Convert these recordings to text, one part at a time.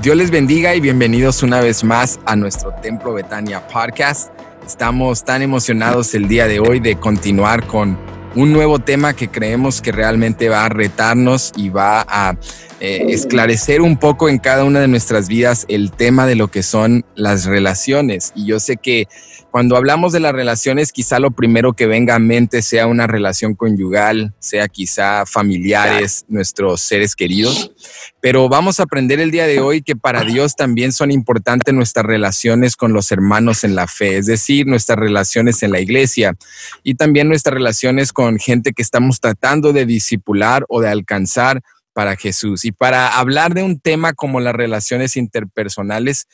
Dios les bendiga y bienvenidos una vez más a nuestro Templo Betania Podcast. Estamos tan emocionados el día de hoy de continuar con un nuevo tema que creemos que realmente va a retarnos y va a esclarecer un poco en cada una de nuestras vidas el tema de lo que son las relaciones. Y yo sé que cuando hablamos de las relaciones, quizá lo primero que venga a mente sea una relación conyugal, sea quizá familiares, nuestros seres queridos. Pero vamos a aprender el día de hoy que para Dios también son importantes nuestras relaciones con los hermanos en la fe, es decir, nuestras relaciones en la iglesia y también nuestras relaciones con gente que estamos tratando de discipular o de alcanzar para Jesús. Y para hablar de un tema como las relaciones interpersonales,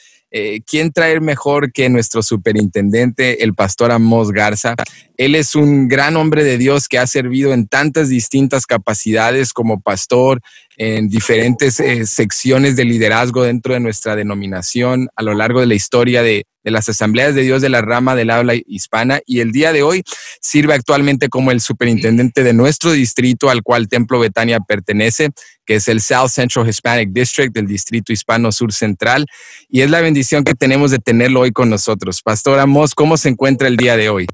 ¿quién traer mejor que nuestro superintendente, el pastor Amos Garza? Él es un gran hombre de Dios que ha servido en tantas distintas capacidades como pastor, en diferentes secciones de liderazgo dentro de nuestra denominación a lo largo de la historia de las Asambleas de Dios de la rama del habla hispana, y el día de hoy sirve actualmente como el superintendente de nuestro distrito al cual Templo Betania pertenece, que es el South Central Hispanic District del Distrito Hispano Sur Central, y es la bendición que tenemos de tenerlo hoy con nosotros. Pastor Amos, ¿cómo se encuentra el día de hoy?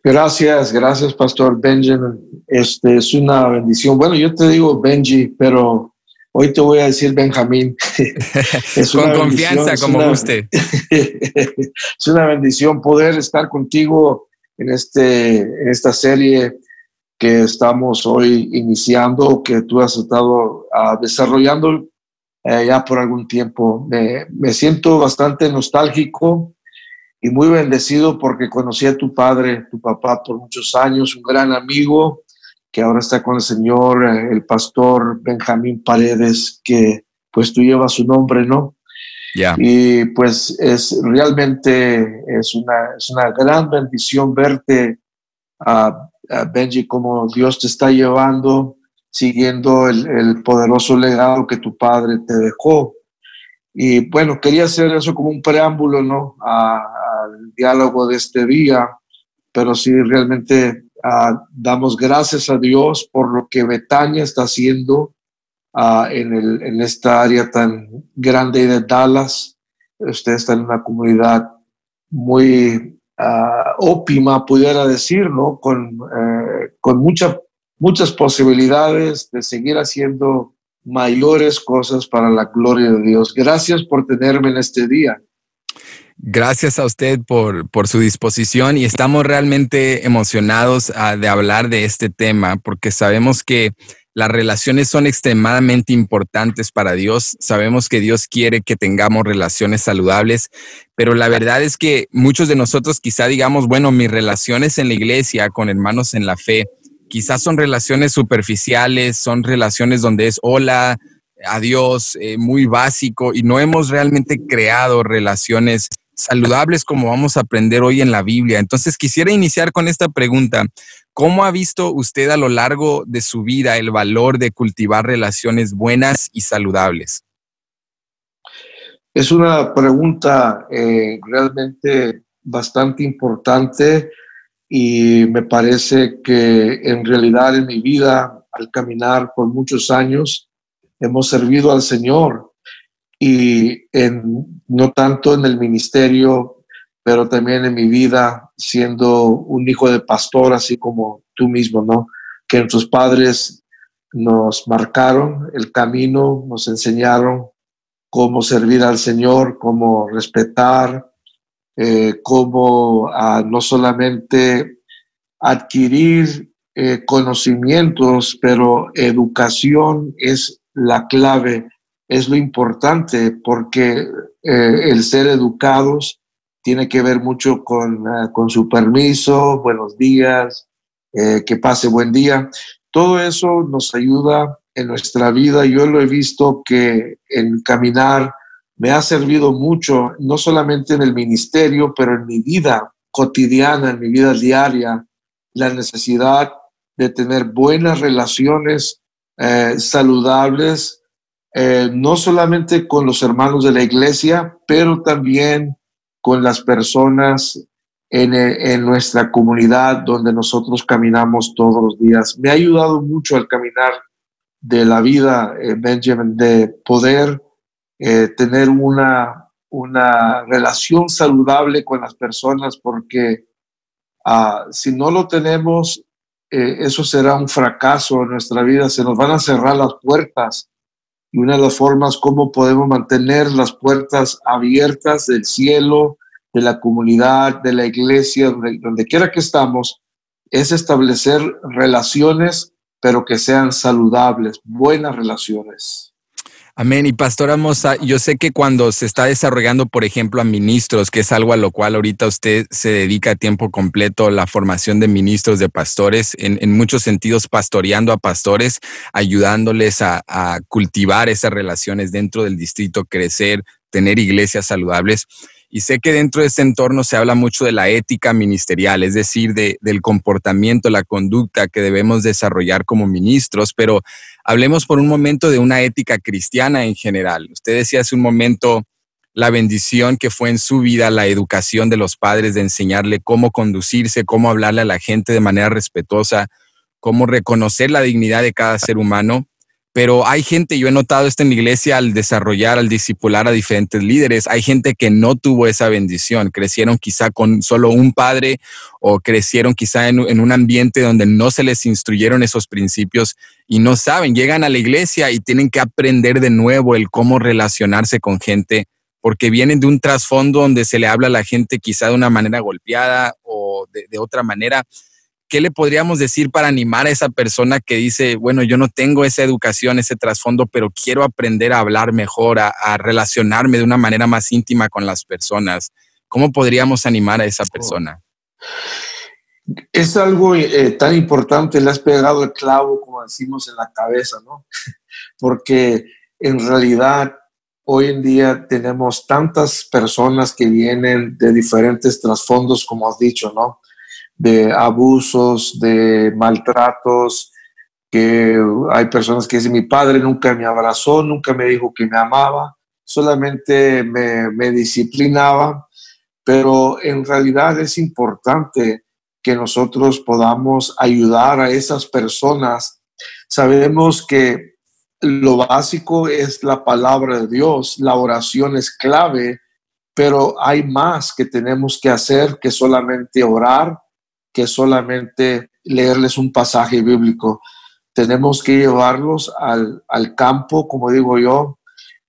Gracias, Pastor Benjamin. Es una bendición. Bueno, yo te digo Benji, pero hoy te voy a decir Benjamín. Con confianza, como guste. Es una bendición poder estar contigo en esta serie que estamos hoy iniciando, que tú has estado desarrollando ya por algún tiempo. Me siento bastante nostálgico y muy bendecido porque conocí a tu padre, tu papá, por muchos años, un gran amigo que ahora está con el Señor, el pastor Benjamín Paredes, que pues tú llevas su nombre, ¿no? Yeah. Y pues realmente es una gran bendición verte, Benji, como Dios te está llevando, siguiendo el poderoso legado que tu padre te dejó. Y bueno, quería hacer eso como un preámbulo, ¿no? Al diálogo de este día, pero sí realmente damos gracias a Dios por lo que Betania está haciendo en esta área tan grande de Dallas. Usted está en una comunidad muy óptima, pudiera decir, ¿no? Con muchas posibilidades de seguir haciendo mayores cosas para la gloria de Dios. Gracias por tenerme en este día. Gracias a usted por su disposición, y estamos realmente emocionados de hablar de este tema porque sabemos que las relaciones son extremadamente importantes para Dios. Sabemos que Dios quiere que tengamos relaciones saludables, pero la verdad es que muchos de nosotros quizá digamos, bueno, mis relaciones en la iglesia con hermanos en la fe quizás son relaciones superficiales, son relaciones donde es hola, adiós, muy básico, y no hemos realmente creado relaciones saludables como vamos a aprender hoy en la Biblia. Entonces quisiera iniciar con esta pregunta. ¿Cómo ha visto usted a lo largo de su vida el valor de cultivar relaciones buenas y saludables? Es una pregunta realmente bastante importante, y me parece que en realidad en mi vida, al caminar por muchos años, hemos servido al Señor, y no tanto en el ministerio, pero también en mi vida siendo un hijo de pastor, así como tú mismo, ¿no? Que nuestros padres nos marcaron el camino, nos enseñaron cómo servir al Señor, cómo respetar, cómo no solamente adquirir conocimientos, pero educación es la clave, es lo importante, porque el ser educados tiene que ver mucho con su permiso, buenos días, que pase buen día. Todo eso nos ayuda en nuestra vida. Yo lo he visto que en caminar me ha servido mucho, no solamente en el ministerio, pero en mi vida cotidiana, en mi vida diaria, la necesidad de tener buenas relaciones saludables, no solamente con los hermanos de la iglesia, pero también con las personas en nuestra comunidad donde nosotros caminamos todos los días. Me ha ayudado mucho al caminar de la vida, Benjamin, de poder tener una relación saludable con las personas, porque si no lo tenemos, eso será un fracaso en nuestra vida. Se nos van a cerrar las puertas, y una de las formas como podemos mantener las puertas abiertas del cielo, de la comunidad, de la iglesia, donde quiera que estamos, es establecer relaciones, pero que sean saludables, buenas relaciones. Amén. Y Pastora Mosa, yo sé que cuando se está desarrollando, por ejemplo, a ministros, que es algo a lo cual ahorita usted se dedica a tiempo completo, la formación de ministros, de pastores, en muchos sentidos pastoreando a pastores, ayudándoles a cultivar esas relaciones dentro del distrito, crecer, tener iglesias saludables. Y sé que dentro de este entorno se habla mucho de la ética ministerial, es decir, del comportamiento, la conducta que debemos desarrollar como ministros, pero hablemos por un momento de una ética cristiana en general. Usted decía hace un momento la bendición que fue en su vida la educación de los padres, de enseñarle cómo conducirse, cómo hablarle a la gente de manera respetuosa, cómo reconocer la dignidad de cada ser humano. Pero hay gente, yo he notado esto en la iglesia al desarrollar, al discipular a diferentes líderes, hay gente que no tuvo esa bendición, crecieron quizá con solo un padre o crecieron quizá en un ambiente donde no se les instruyeron esos principios y no saben, llegan a la iglesia y tienen que aprender de nuevo el cómo relacionarse con gente, porque vienen de un trasfondo donde se le habla a la gente quizá de una manera golpeada o de otra manera. ¿Qué le podríamos decir para animar a esa persona que dice, bueno, yo no tengo esa educación, ese trasfondo, pero quiero aprender a hablar mejor, a relacionarme de una manera más íntima con las personas? ¿Cómo podríamos animar a esa persona? Es algo tan importante, le has pegado el clavo, como decimos, en la cabeza, ¿no? Porque en realidad hoy en día tenemos tantas personas que vienen de diferentes trasfondos, como has dicho, ¿no? De abusos, de maltratos, que hay personas que dicen, mi padre nunca me abrazó, nunca me dijo que me amaba, solamente me disciplinaba, pero en realidad es importante que nosotros podamos ayudar a esas personas. Sabemos que lo básico es la palabra de Dios, la oración es clave, pero hay más que tenemos que hacer que solamente orar, que solamente leerles un pasaje bíblico. Tenemos que llevarlos al campo, como digo yo,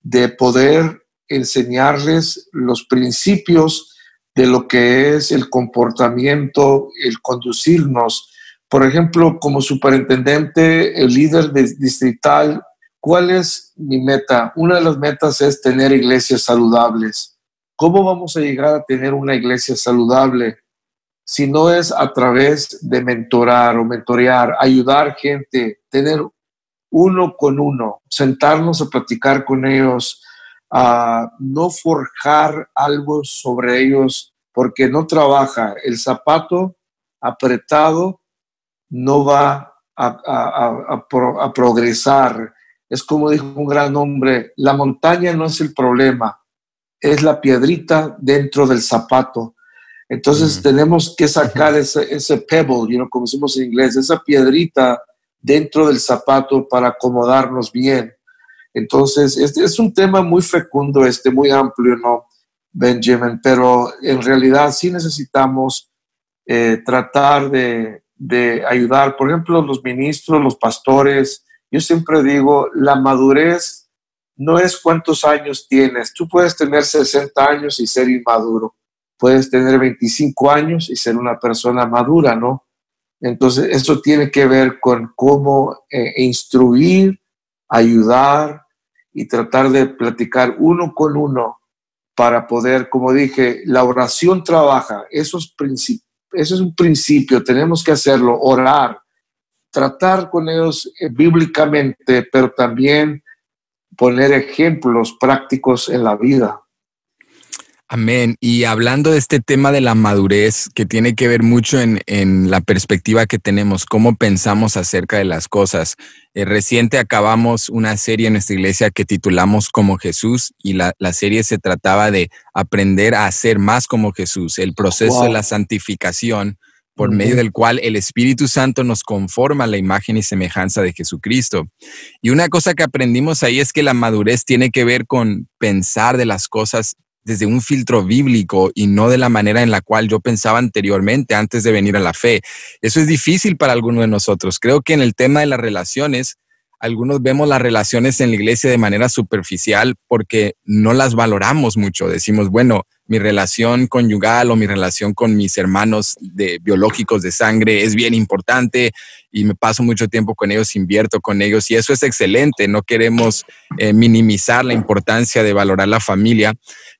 de poder enseñarles los principios de lo que es el comportamiento, el conducirnos. Por ejemplo, como superintendente, el líder distrital, ¿cuál es mi meta? Una de las metas es tener iglesias saludables. ¿Cómo vamos a llegar a tener una iglesia saludable? Si no es a través de mentorar o mentorear, ayudar gente, tener uno con uno, sentarnos a platicar con ellos, no forjar algo sobre ellos, porque no trabaja. El zapato apretado no va a progresar. Es como dijo un gran hombre, la montaña no es el problema, es la piedrita dentro del zapato. Entonces tenemos que sacar ese pebble, como decimos en inglés, esa piedrita dentro del zapato para acomodarnos bien. Entonces, este es un tema muy fecundo, muy amplio, ¿no, Benjamin? Pero en realidad sí necesitamos tratar de ayudar. Por ejemplo, los ministros, los pastores. Yo siempre digo, la madurez no es cuántos años tienes. Tú puedes tener 60 años y ser inmaduro. Puedes tener 25 años y ser una persona madura, ¿no? Entonces, eso tiene que ver con cómo instruir, ayudar y tratar de platicar uno con uno para poder, como dije, la oración trabaja. Eso es un principio, tenemos que hacerlo, orar, tratar con ellos bíblicamente, pero también poner ejemplos prácticos en la vida. Amén. Y hablando de este tema de la madurez, que tiene que ver mucho en la perspectiva que tenemos, cómo pensamos acerca de las cosas. Reciente acabamos una serie en nuestra iglesia que titulamos Como Jesús, y la serie se trataba de aprender a ser más como Jesús, el proceso de la santificación, por medio del cual el Espíritu Santo nos conforma a la imagen y semejanza de Jesucristo. Y una cosa que aprendimos ahí es que la madurez tiene que ver con pensar de las cosas desde un filtro bíblico y no de la manera en la cual yo pensaba anteriormente antes de venir a la fe. Eso es difícil para algunos de nosotros. Creo que en el tema de las relaciones, algunos vemos las relaciones en la iglesia de manera superficial porque no las valoramos mucho. Decimos, bueno, mi relación conyugal o mi relación con mis hermanos biológicos de sangre es bien importante y me paso mucho tiempo con ellos, invierto con ellos y eso es excelente. No queremos minimizar la importancia de valorar la familia,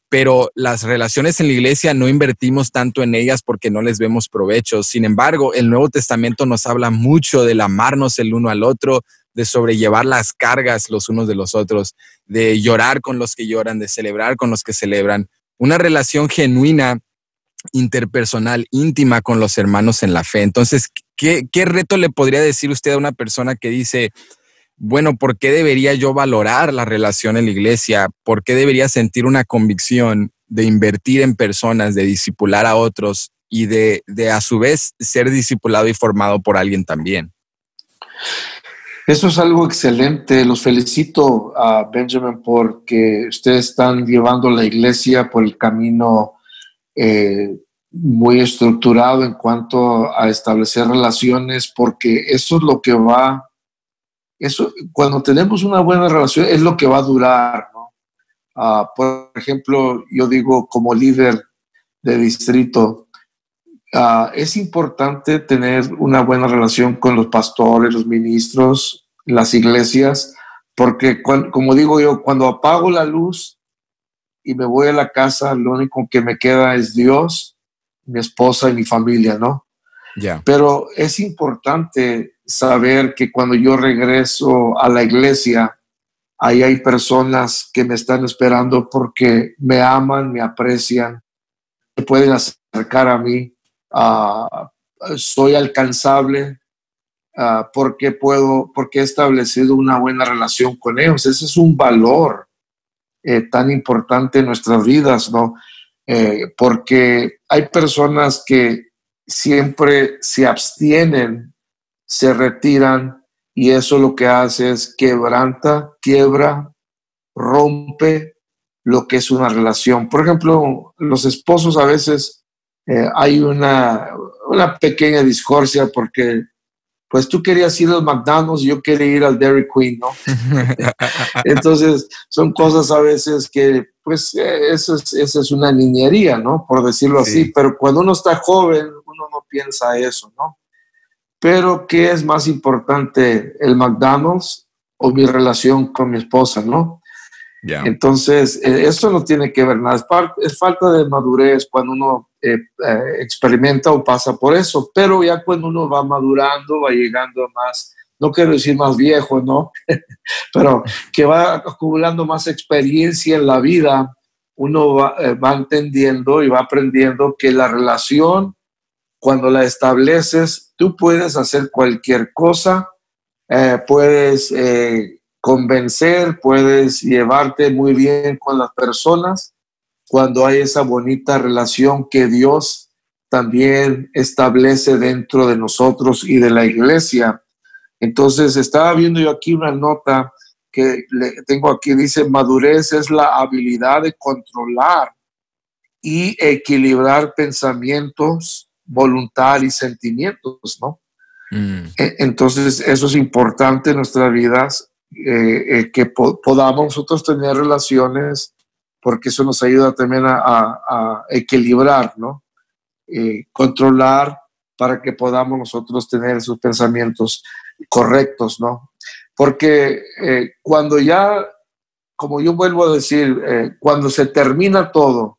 pero las relaciones en la iglesia no invertimos tanto en ellas porque no les vemos provecho. Sin embargo, el Nuevo Testamento nos habla mucho del amarnos el uno al otro, de sobrellevar las cargas los unos de los otros, de llorar con los que lloran, de celebrar con los que celebran. Una relación genuina, interpersonal, íntima con los hermanos en la fe. Entonces, ¿qué reto le podría decir usted a una persona que dice, bueno, ¿por qué debería yo valorar la relación en la iglesia? ¿Por qué debería sentir una convicción de invertir en personas, de discipular a otros y de a su vez ser discipulado y formado por alguien también? Eso es algo excelente. Los felicito, Benjamin, porque ustedes están llevando la iglesia por el camino muy estructurado en cuanto a establecer relaciones, porque eso es lo que va, eso, cuando tenemos una buena relación, es lo que va a durar, ¿no? Por ejemplo, yo digo como líder de distrito, es importante tener una buena relación con los pastores, los ministros, las iglesias, porque como digo yo, cuando apago la luz y me voy a la casa, lo único que me queda es Dios, mi esposa y mi familia, ¿no? Yeah. Pero es importante saber que cuando yo regreso a la iglesia, ahí hay personas que me están esperando porque me aman, me aprecian, se pueden acercar a mí. Soy alcanzable porque he establecido una buena relación con ellos. Ese es un valor tan importante en nuestras vidas, ¿no? Porque hay personas que siempre se abstienen, se retiran y eso lo que hace es quiebra, rompe lo que es una relación. Por ejemplo, los esposos a veces hay una pequeña discordia porque pues tú querías ir al McDonald's y yo quería ir al Dairy Queen, ¿no? Entonces son cosas a veces que pues eso es una niñería, ¿no? Por decirlo así, pero cuando uno está joven uno no piensa eso, ¿no? Pero ¿qué es más importante, el McDonald's o mi relación con mi esposa, ¿no? Yeah. Entonces, eso no tiene que ver nada. Es falta de madurez cuando uno experimenta o pasa por eso. Pero ya cuando uno va madurando, va llegando más, no quiero decir más viejo, ¿no? Pero que va acumulando más experiencia en la vida, uno va entendiendo y va aprendiendo que la relación, cuando la estableces, tú puedes hacer cualquier cosa, puedes convencer, puedes llevarte muy bien con las personas cuando hay esa bonita relación que Dios también establece dentro de nosotros y de la iglesia. Entonces, estaba viendo yo aquí una nota que tengo aquí, dice, madurez es la habilidad de controlar y equilibrar pensamientos, voluntad y sentimientos, ¿no? Entonces, eso es importante en nuestras vidas, que podamos nosotros tener relaciones, porque eso nos ayuda también a equilibrar, ¿no? Controlar para que podamos nosotros tener esos pensamientos correctos, ¿no? Porque cuando ya, como yo vuelvo a decir, cuando se termina todo,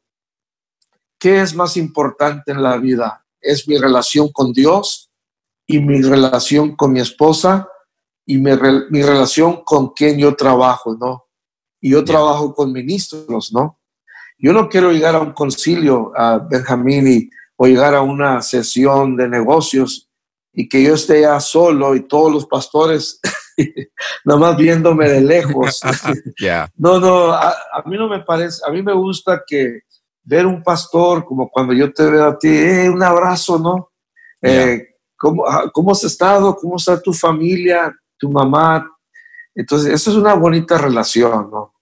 ¿qué es más importante en la vida? ¿Es mi relación con Dios y mi relación con mi esposa y mi relación con quien yo trabajo, ¿no? Y yo trabajo con ministros, ¿no? Yo no quiero llegar a un concilio, Benjamín, o llegar a una sesión de negocios y que yo esté ya solo y todos los pastores nada más viéndome de lejos. No, a mí no me parece, a mí me gusta que ver un pastor como cuando yo te veo a ti, un abrazo, ¿no? Yeah. ¿Cómo has estado? ¿Cómo está tu familia, tu mamá? Entonces, eso es una bonita relación, ¿no?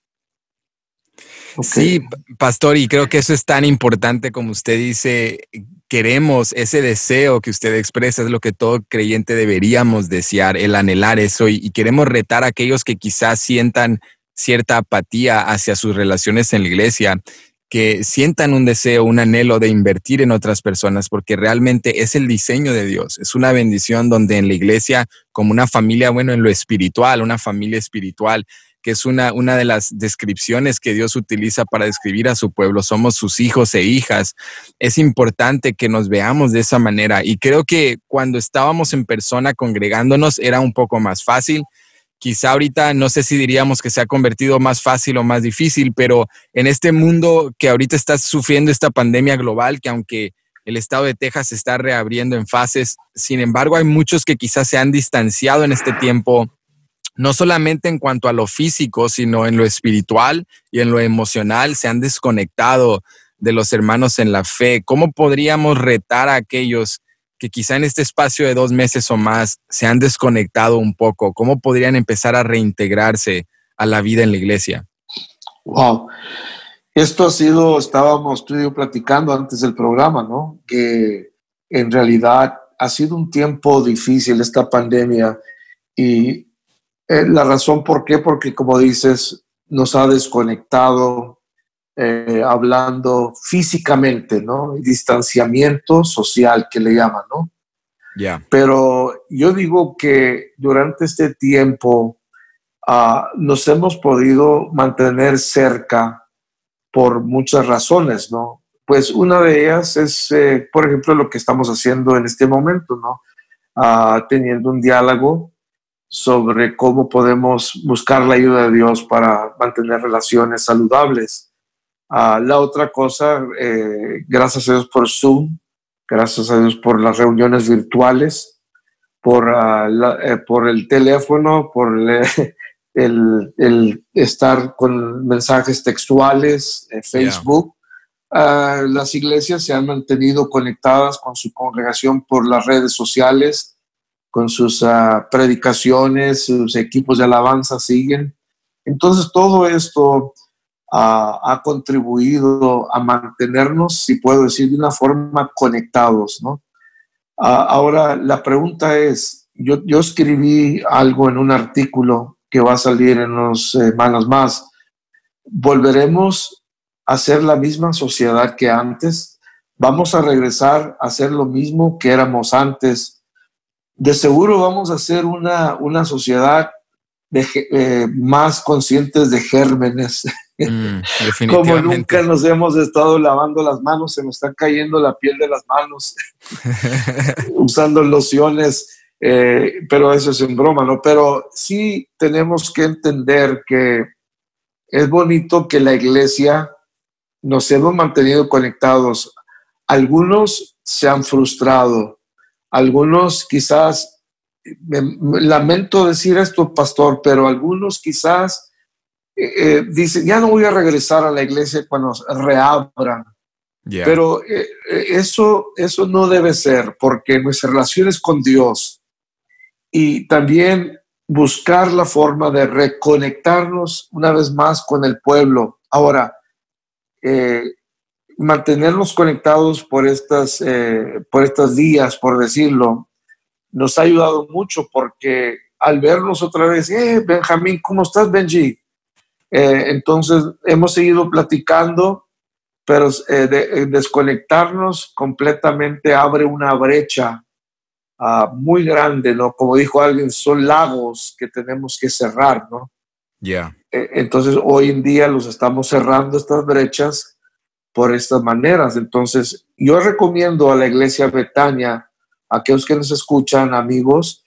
Sí, pastor, y creo que eso es tan importante como usted dice. Queremos ese deseo que usted expresa, es lo que todo creyente deberíamos desear, el anhelar eso, y queremos retar a aquellos que quizás sientan cierta apatía hacia sus relaciones en la iglesia, que sientan un deseo, un anhelo de invertir en otras personas, porque realmente es el diseño de Dios. Es una bendición donde en la iglesia, como una familia, bueno, en lo espiritual, una familia espiritual, que es una de las descripciones que Dios utiliza para describir a su pueblo. Somos sus hijos e hijas. Es importante que nos veamos de esa manera. Y creo que cuando estábamos en persona congregándonos era un poco más fácil. Quizá ahorita no sé si diríamos que se ha convertido más fácil o más difícil, pero en este mundo que ahorita está sufriendo esta pandemia global, que aunque el estado de Texas se está reabriendo en fases, sin embargo hay muchos que quizás se han distanciado en este tiempo, no solamente en cuanto a lo físico, sino en lo espiritual y en lo emocional, se han desconectado de los hermanos en la fe. ¿Cómo podríamos retar a aquellos que quizá en este espacio de 2 meses o más se han desconectado un poco? ¿Cómo podrían empezar a reintegrarse a la vida en la iglesia? Wow. Esto ha sido, estábamos tú y yo platicando antes del programa, ¿no? Que en realidad ha sido un tiempo difícil esta pandemia y la razón por qué, porque como dices, nos ha desconectado hablando físicamente, ¿no? Distanciamiento social que le llaman, ¿no? Yeah. Pero yo digo que durante este tiempo nos hemos podido mantener cerca por muchas razones, ¿no? Pues una de ellas es, por ejemplo, lo que estamos haciendo en este momento, ¿no? Teniendo un diálogo sobre cómo podemos buscar la ayuda de Dios para mantener relaciones saludables. La otra cosa, gracias a Dios por Zoom, gracias a Dios por las reuniones virtuales, por el teléfono, por el estar con mensajes textuales, Facebook. Las iglesias se han mantenido conectadas con su congregación por las redes sociales, con sus predicaciones, sus equipos de alabanza siguen. Entonces todo esto ha contribuido a mantenernos, si puedo decir, de una forma conectados, ¿no? Ahora, la pregunta es, yo escribí algo en un artículo que va a salir en unas semanas más. ¿Volveremos a ser la misma sociedad que antes? ¿Vamos a regresar a ser lo mismo que éramos antes? De seguro vamos a ser una sociedad más conscientes de gérmenes. Como nunca nos hemos estado lavando las manos, se nos está cayendo la piel de las manos, usando lociones, pero eso es en broma, ¿no? Pero sí tenemos que entender que es bonito que la iglesia nos hemos mantenido conectados. Algunos se han frustrado, algunos quizás, lamento decir esto, pastor, pero algunos quizás dicen, ya no voy a regresar a la iglesia cuando reabran. Yeah. Pero eso no debe ser, porque nuestras relaciones con Dios y también buscar la forma de reconectarnos una vez más con el pueblo. Ahora, mantenernos conectados por estos días, por decirlo, nos ha ayudado mucho, porque al vernos otra vez, Benjamín, ¿cómo estás, Benji? Entonces hemos seguido platicando, pero desconectarnos completamente abre una brecha muy grande, ¿no? Como dijo alguien, son lagos que tenemos que cerrar, ¿no? Yeah. Entonces hoy en día los estamos cerrando, estas brechas, por estas maneras. Entonces yo recomiendo a la iglesia Betania, a aquellos que nos escuchan, amigos,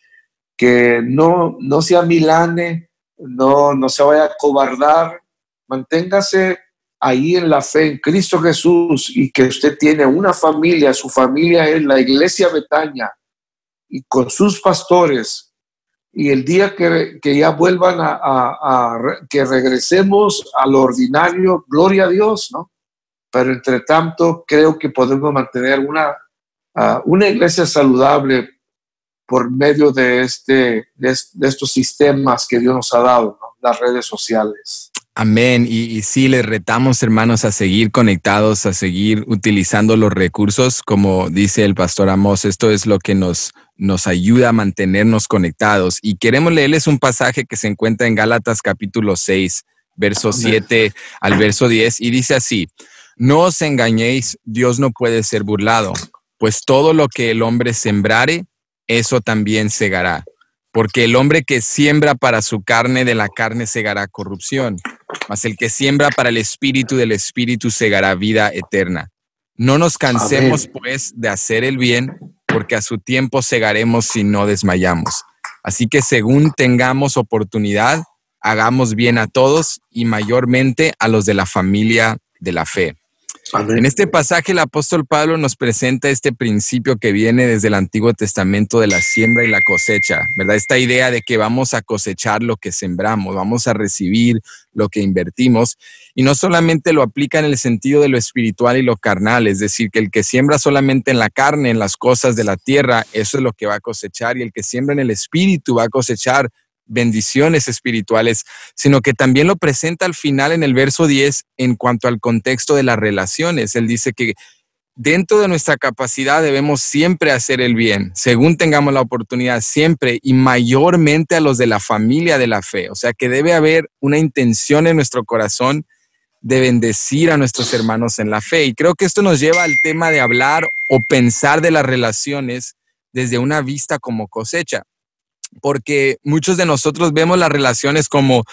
que no se amilane, no se vaya a cobardar, manténgase ahí en la fe en Cristo Jesús, y que usted tiene una familia, su familia es la iglesia Betania y con sus pastores, y el día que ya vuelvan que regresemos a lo ordinario, gloria a Dios, ¿no? Pero entre tanto creo que podemos mantener una iglesia saludable por medio de estos sistemas que Dios nos ha dado, ¿no? Las redes sociales. Amén. Y sí, les retamos, hermanos, a seguir conectados, a seguir utilizando los recursos. Como dice el pastor Amos, esto es lo que nos ayuda a mantenernos conectados. Y queremos leerles un pasaje que se encuentra en Gálatas capítulo 6, verso 7 al verso 10, y dice así: no os engañéis, Dios no puede ser burlado, pues todo lo que el hombre sembrare, eso también segará. Porque el hombre que siembra para su carne, de la carne segará corrupción, mas el que siembra para el espíritu, del espíritu segará vida eterna. No nos cansemos, pues, de hacer el bien, porque a su tiempo segaremos si no desmayamos. Así que según tengamos oportunidad, hagamos bien a todos y mayormente a los de la familia de la fe. Amén. En este pasaje el apóstol Pablo nos presenta este principio que viene desde el Antiguo Testamento de la siembra y la cosecha, ¿verdad? Esta idea de que vamos a cosechar lo que sembramos, vamos a recibir lo que invertimos, y no solamente lo aplica en el sentido de lo espiritual y lo carnal, es decir, que el que siembra solamente en la carne, en las cosas de la tierra, eso es lo que va a cosechar, y el que siembra en el espíritu va a cosechar bendiciones espirituales, sino que también lo presenta al final en el verso 10 en cuanto al contexto de las relaciones. Él dice que dentro de nuestra capacidad debemos siempre hacer el bien, según tengamos la oportunidad, siempre y mayormente a los de la familia de la fe. O sea que debe haber una intención en nuestro corazón de bendecir a nuestros hermanos en la fe. Y creo que esto nos lleva al tema de hablar o pensar de las relaciones desde una vista como cosecha. Porque muchos de nosotros vemos las relaciones como,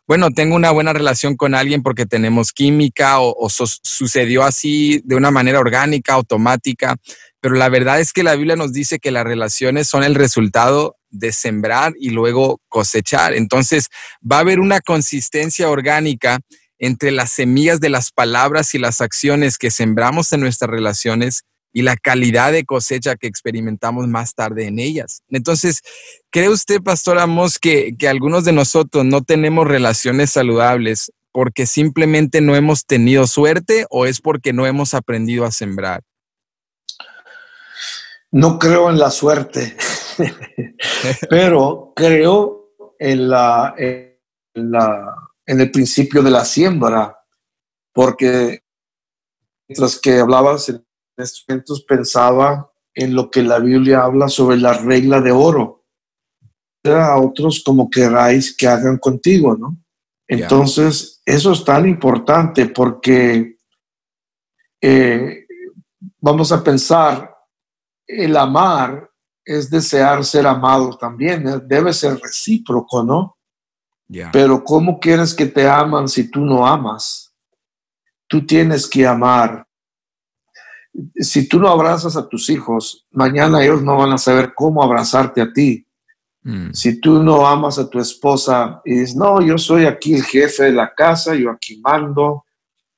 bueno, tengo una buena relación con alguien porque tenemos química o sucedió así de una manera orgánica, automática, pero la verdad es que la Biblia nos dice que las relaciones son el resultado de sembrar y luego cosechar. Entonces va a haber una consistencia orgánica entre las semillas de las palabras y las acciones que sembramos en nuestras relaciones y la calidad de cosecha que experimentamos más tarde en ellas. Entonces, ¿cree usted, pastor Amos, que algunos de nosotros no tenemos relaciones saludables porque simplemente no hemos tenido suerte o es porque no hemos aprendido a sembrar? No creo en la suerte, pero creo en el principio de la siembra, porque mientras que hablabas en estos momentos pensaba en lo que la Biblia habla sobre la regla de oro. A otros como queráis que hagan contigo, ¿no? Entonces, eso es tan importante porque vamos a pensar, el amar es desear ser amado también, debe ser recíproco, ¿no? Pero ¿cómo quieres que te aman si tú no amas? Tú tienes que amar. Si tú no abrazas a tus hijos, mañana ellos no van a saber cómo abrazarte a ti. Si tú no amas a tu esposa y dices, no, yo soy aquí el jefe de la casa, yo aquí mando,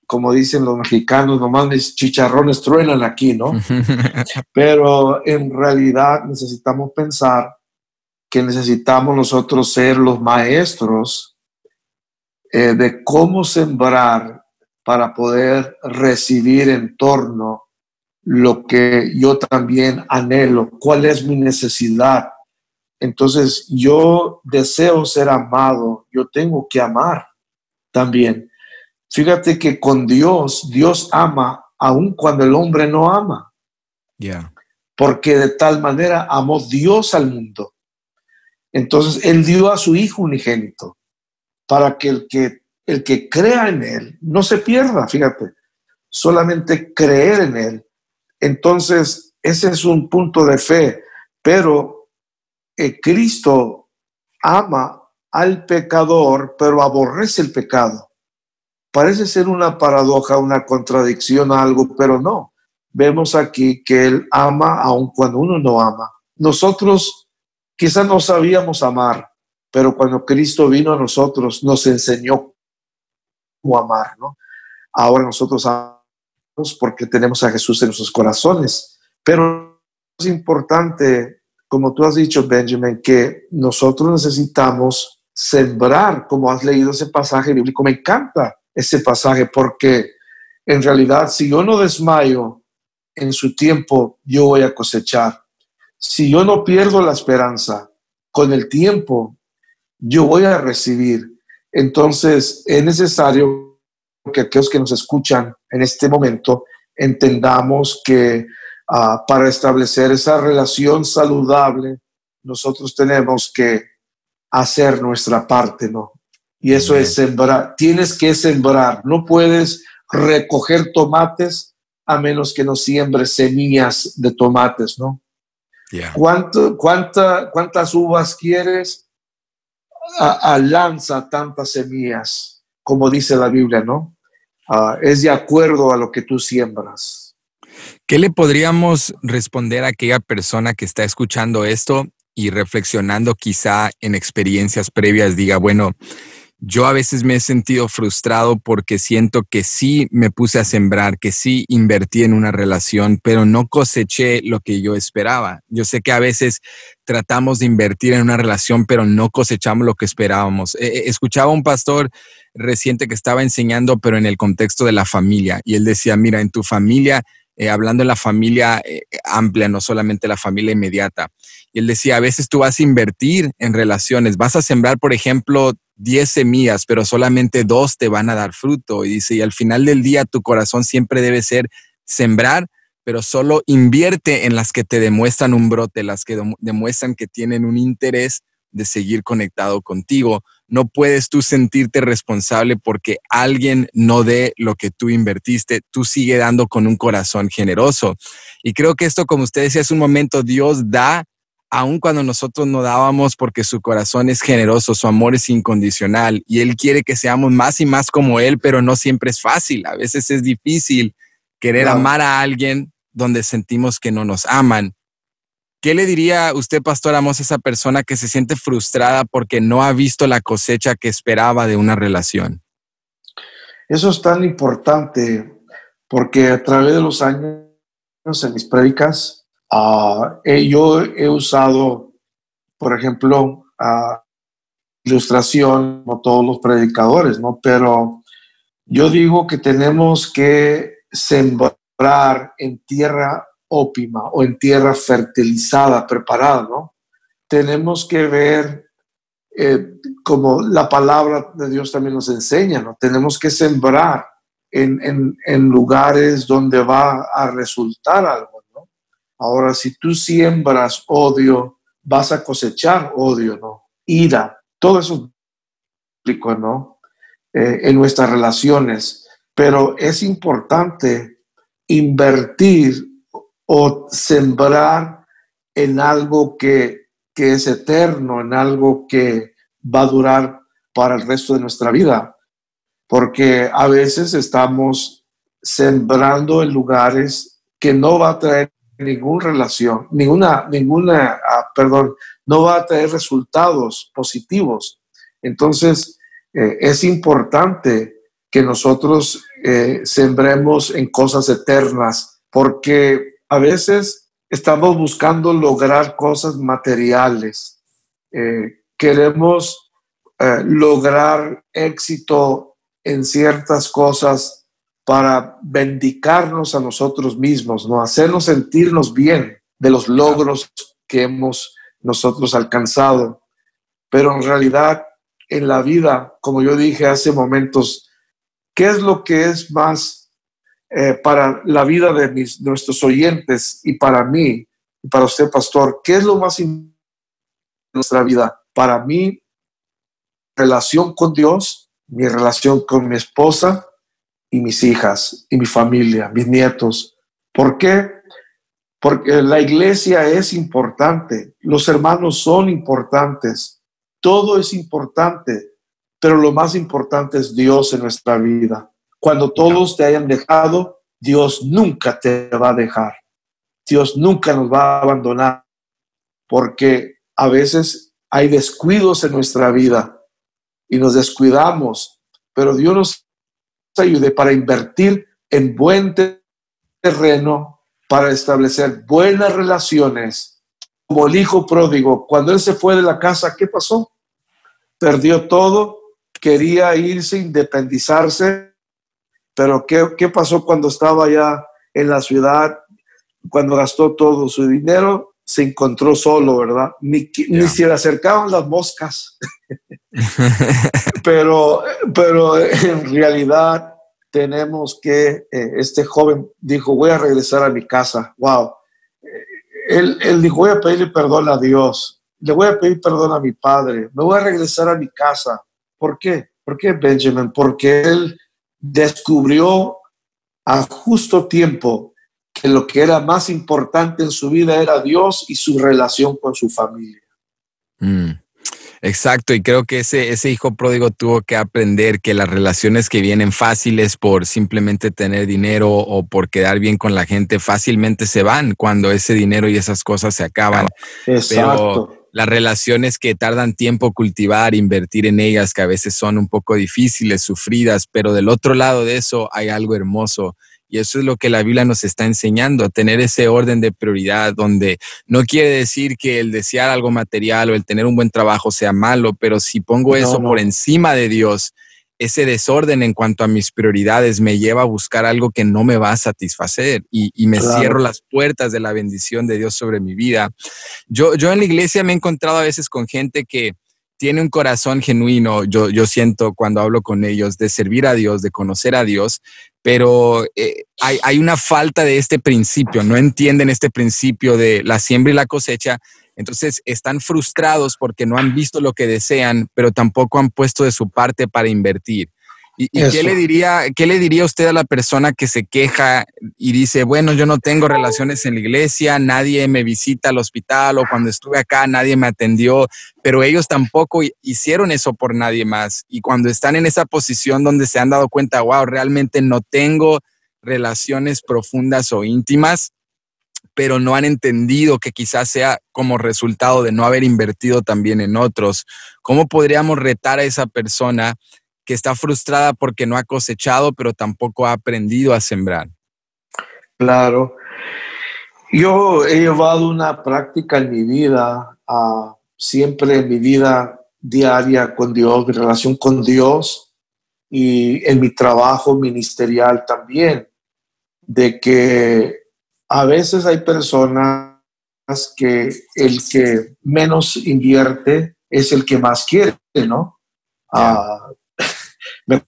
como dicen los mexicanos, nomás mis chicharrones truenan aquí, ¿no? Pero en realidad necesitamos pensar que necesitamos nosotros ser los maestros de cómo sembrar para poder recibir en torno lo que yo también anhelo, cuál es mi necesidad. Entonces yo deseo ser amado, yo tengo que amar también. Fíjate que con Dios ama aun cuando el hombre no ama. Porque de tal manera amó Dios al mundo. Entonces Él dio a su Hijo unigénito para que el que crea en Él no se pierda, fíjate, solamente creer en Él. Entonces ese es un punto de fe, pero Cristo ama al pecador, pero aborrece el pecado. Parece ser una paradoja, una contradicción a algo, pero no. Vemos aquí que Él ama aun cuando uno no ama. Nosotros quizás no sabíamos amar, pero cuando Cristo vino a nosotros, nos enseñó cómo amar, ¿no? Ahora nosotros amamos porque tenemos a Jesús en nuestros corazones. Pero es importante, como tú has dicho, Benjamin, que nosotros necesitamos sembrar, como has leído ese pasaje bíblico. Me encanta ese pasaje porque en realidad si yo no desmayo en su tiempo yo voy a cosechar. Si yo no pierdo la esperanza, con el tiempo yo voy a recibir. Entonces es necesario que aquellos que nos escuchan en este momento entendamos que para establecer esa relación saludable, nosotros tenemos que hacer nuestra parte, ¿no? Y eso es sembrar. Tienes que sembrar. No puedes recoger tomates a menos que no siembres semillas de tomates, ¿no? Yeah. ¿Cuántas uvas quieres? Lanza tantas semillas, como dice la Biblia, ¿no? Es de acuerdo a lo que tú siembras. ¿Qué le podríamos responder a aquella persona que está escuchando esto y reflexionando quizá en experiencias previas? Diga, bueno, yo a veces me he sentido frustrado porque siento que sí me puse a sembrar, que sí invertí en una relación, pero no coseché lo que yo esperaba. Yo sé que a veces tratamos de invertir en una relación, pero no cosechamos lo que esperábamos. Escuchaba a un pastor reciente que estaba enseñando, pero en el contexto de la familia. Y él decía, mira, en tu familia, hablando de la familia amplia, no solamente la familia inmediata. Y él decía, a veces tú vas a invertir en relaciones, vas a sembrar, por ejemplo, 10 semillas, pero solamente 2 te van a dar fruto. Y dice, y al final del día tu corazón siempre debe ser sembrar, pero solo invierte en las que te demuestran un brote, las que demuestran que tienen un interés de seguir conectado contigo. No puedes tú sentirte responsable porque alguien no dé lo que tú invertiste. Tú sigue dando con un corazón generoso. Y creo que esto, como usted decía hace un momento, Dios da aun cuando nosotros no dábamos, porque su corazón es generoso, su amor es incondicional y Él quiere que seamos más y más como Él, pero no siempre es fácil. A veces es difícil querer amar a alguien donde sentimos que no nos aman. ¿Qué le diría usted, Pastor Amos, a esa persona que se siente frustrada porque no ha visto la cosecha que esperaba de una relación? Eso es tan importante porque a través de los años en mis prédicas, yo he usado, por ejemplo, ilustración, como todos los predicadores, ¿no? Pero yo digo que tenemos que sembrar en tierra óptima o en tierra fertilizada, preparada, ¿no? Tenemos que ver, como la palabra de Dios también nos enseña, ¿no? Tenemos que sembrar en lugares donde va a resultar algo, ¿no? Ahora, si tú siembras odio, vas a cosechar odio, ¿no? Ira, todo eso explico, ¿no? En nuestras relaciones, pero es importante invertir o sembrar en algo que es eterno, en algo que va a durar para el resto de nuestra vida, porque a veces estamos sembrando en lugares que no va a traer ninguna relación, no va a traer resultados positivos. Entonces, es importante que nosotros sembremos en cosas eternas, porque a veces estamos buscando lograr cosas materiales. Queremos lograr éxito en ciertas cosas para bendicarnos a nosotros mismos, ¿no? Hacernos sentirnos bien de los logros que hemos nosotros alcanzado. Pero en realidad, en la vida, como yo dije hace momentos, ¿qué es lo que es más para la vida de nuestros oyentes y para mí y para usted, pastor? ¿Qué es lo más importante en nuestra vida? Para mí, relación con Dios, mi relación con mi esposa y mis hijas y mi familia, mis nietos. ¿Por qué? Porque la iglesia es importante, los hermanos son importantes, todo es importante, pero lo más importante es Dios en nuestra vida. Cuando todos te hayan dejado, Dios nunca te va a dejar. Dios nunca nos va a abandonar, porque a veces hay descuidos en nuestra vida y nos descuidamos, pero Dios nos ayude para invertir en buen terreno, para establecer buenas relaciones. Como el hijo pródigo, cuando él se fue de la casa, ¿qué pasó? Perdió todo, quería irse, independizarse, pero ¿qué pasó cuando estaba ya en la ciudad? cuando gastó todo su dinero, se encontró solo, ¿verdad? Ni se le acercaban las moscas. pero en realidad tenemos que, este joven dijo, voy a regresar a mi casa. Wow. Él dijo, voy a pedirle perdón a Dios. Le voy a pedir perdón a mi padre. Me voy a regresar a mi casa. ¿Por qué? ¿Por qué, Benjamin? Porque él descubrió a justo tiempo que lo que era más importante en su vida era Dios y su relación con su familia. Exacto, y creo que ese hijo pródigo tuvo que aprender que las relaciones que vienen fáciles por simplemente tener dinero o por quedar bien con la gente fácilmente se van cuando ese dinero y esas cosas se acaban. Exacto. Pero las relaciones que tardan tiempo cultivar, invertir en ellas, que a veces son un poco difíciles, sufridas, pero del otro lado de eso hay algo hermoso. Y eso es lo que la Biblia nos está enseñando, a tener ese orden de prioridad donde no quiere decir que el desear algo material o el tener un buen trabajo sea malo, pero si pongo eso por encima de Dios, ese desorden en cuanto a mis prioridades me lleva a buscar algo que no me va a satisfacer y me cierro las puertas de la bendición de Dios sobre mi vida. Yo en la iglesia me he encontrado a veces con gente que tiene un corazón genuino, yo siento cuando hablo con ellos, de servir a Dios, de conocer a Dios, pero hay una falta de este principio, no entienden este principio de la siembra y la cosecha, entonces están frustrados porque no han visto lo que desean, pero tampoco han puesto de su parte para invertir. ¿Y qué le diría usted a la persona que se queja y dice, bueno, yo no tengo relaciones en la iglesia, nadie me visita al hospital o cuando estuve acá nadie me atendió, pero ellos tampoco hicieron eso por nadie más? Y cuando están en esa posición donde se han dado cuenta, wow, realmente no tengo relaciones profundas o íntimas, pero no han entendido que quizás sea como resultado de no haber invertido también en otros. ¿Cómo podríamos retar a esa persona que está frustrada porque no ha cosechado, pero tampoco ha aprendido a sembrar? Claro. Yo he llevado una práctica en mi vida, siempre en mi vida diaria con Dios, mi relación con Dios y en mi trabajo ministerial también, de que a veces hay personas que el que menos invierte es el que más quiere, ¿no? Me